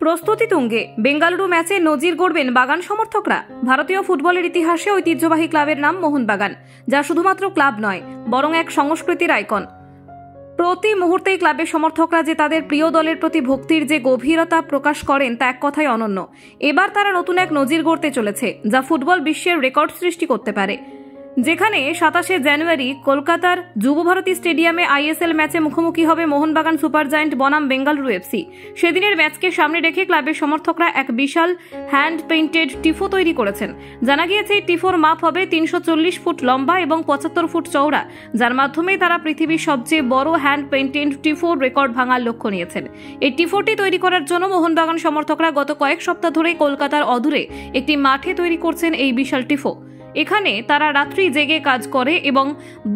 প্রস্তুতি তুঙ্গে বেঙ্গালুরু ম্যাচে নজির গড়বেন বাগান সমর্থকরা। ভারতীয় ফুটবলের ইতিহাসে ঐতিহ্যবাহী ক্লাবের নাম মোহনবাগান, যা শুধুমাত্র ক্লাব নয় বরং এক সংস্কৃতির আইকন। প্রতি মুহূর্তেই ক্লাবের সমর্থকরা যে তাদের প্রিয় দলের প্রতি ভক্তির যে গভীরতা প্রকাশ করেন তা এক কথায় অনন্য। এবার তারা নতুন এক নজির গড়তে চলেছে, যা ফুটবল বিশ্বের রেকর্ড সৃষ্টি করতে পারে। যেখানে 27শে জানুয়ারি কলকাতার যুবভারতী স্টেডিয়ামে আইএসএল ম্যাচে মুখোমুখি হবে মোহনবাগান সুপার জায়েন্ট বনাম বেঙ্গালুরু এফসি। সেদিনের ম্যাচকে সামনে রেখে ক্লাবের সমর্থকরা এক বিশাল হ্যান্ড পেইন্টেড টিফো তৈরি করেছেন। জানা গিয়েছে এই টিফোর মাপ হবে 340 ফুট লম্বা এবং 75 ফুট চওড়া, যার মাধ্যমে তারা পৃথিবীর সবচেয়ে বড় হ্যান্ড পেইন্টেড টিফোর রেকর্ড ভাঙার লক্ষ্য নিয়েছেন। এই টিফোটি তৈরি করার জন্য মোহনবাগান সমর্থকরা গত কয়েক সপ্তাহ ধরে কলকাতার অদূরে একটি মাঠে তৈরি করছেন এই বিশাল টিফো। এখানে তারা রাত্রি জেগে কাজ করে এবং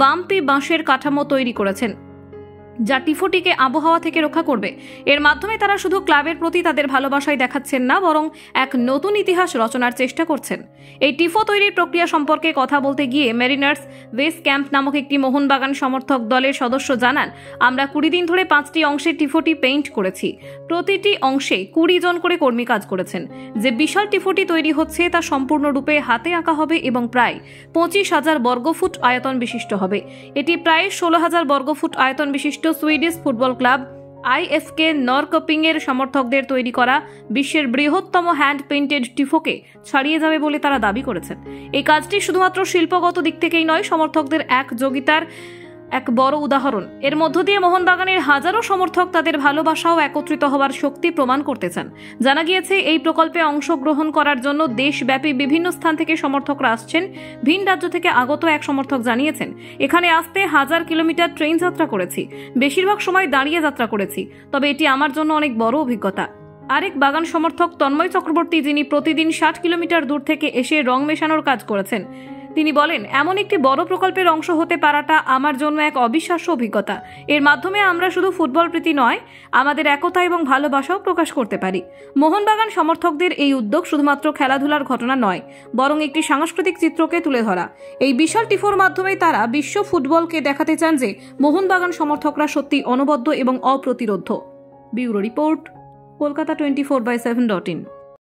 বাম্পি বাঁশের কাঠামো তৈরি করেছেন, যা টিফোটিকে আবহাওয়া থেকে রক্ষা করবে। এর মাধ্যমে তারা শুধু ক্লাবের প্রতি তাদের ভালোবাসাই দেখাচ্ছেন না, বরং এক নতুন ইতিহাস রচনার চেষ্টা করছেন। এই টিফো তৈরির প্রক্রিয়া সম্পর্কে কথা বলতে গিয়ে মেরিনার্স বেস ক্যাম্প নামক একটি মোহনবাগান সমর্থক দলের সদস্য জানান, আমরা 20 দিন ধরে 5টি অংশে টিফোটি পেইন্ট করেছি। প্রতিটি অংশে 20 জন করে কর্মী কাজ করেছেন। যে বিশাল টিফোটি তৈরি হচ্ছে তা সম্পূর্ণরূপে হাতে আঁকা হবে এবং প্রায় 25,000 বর্গফুট আয়তন বিশিষ্ট হবে। এটি প্রায় 16,000 বর্গফুট আয়তন বিশিষ্ট সুইডিশ ফুটবল ক্লাব আইএফকে নরকপিং এর সমর্থকদের তৈরি করা বিশ্বের বৃহত্তম হ্যান্ড পেইন্টেড টিফোকে ছাড়িয়ে যাবে বলে তারা দাবি করেছেন। এই কাজটি শুধুমাত্র শিল্পগত দিক থেকেই নয়, সমর্থকদের একযোগিতার এক বড় উদাহরণ। এর মধ্য দিয়ে মোহনবাগানের হাজারো সমর্থক তাদের ভালোবাসা ও একত্রিত হওয়ার শক্তি প্রমাণ করতে চান। জানা গিয়েছে এই প্রকল্পে অংশগ্রহণ করার জন্য দেশব্যাপী বিভিন্ন স্থান থেকে সমর্থকরা আসছেন। ভিন রাজ্য থেকে আগত এক সমর্থক জানিয়েছেন, এখানে আসতে 1000 কিলোমিটার ট্রেন যাত্রা করেছি, বেশিরভাগ সময় দাঁড়িয়ে যাত্রা করেছি, তবে এটি আমার জন্য অনেক বড় অভিজ্ঞতা। আরেক বাগান সমর্থক তন্ময় চক্রবর্তী, যিনি প্রতিদিন 60 কিলোমিটার দূর থেকে এসে রং মেশানোর কাজ করেছেন, তিনি বলেন, এমন একটি বড় প্রকল্পের অংশ হতে পারাটা আমার জন্য এক অবিশ্বাস্য অভিজ্ঞতা। এর মাধ্যমে আমরা শুধু ফুটবল প্রীতি নয়, আমাদের একতা এবং ভালোবাসাও প্রকাশ করতে পারি। মোহনবাগান সমর্থকদের এই উদ্যোগ শুধুমাত্র খেলাধুলার ঘটনা নয়, বরং একটি সাংস্কৃতিক চিত্রকে তুলে ধরা। এই বিশাল টিফোর মাধ্যমে তারা বিশ্ব ফুটবলকে দেখাতে চান যে মোহনবাগান সমর্থকরা সত্যি অনবদ্য এবং অপ্রতিরোধ্য। Bureau report, Kolkata 24/7.in।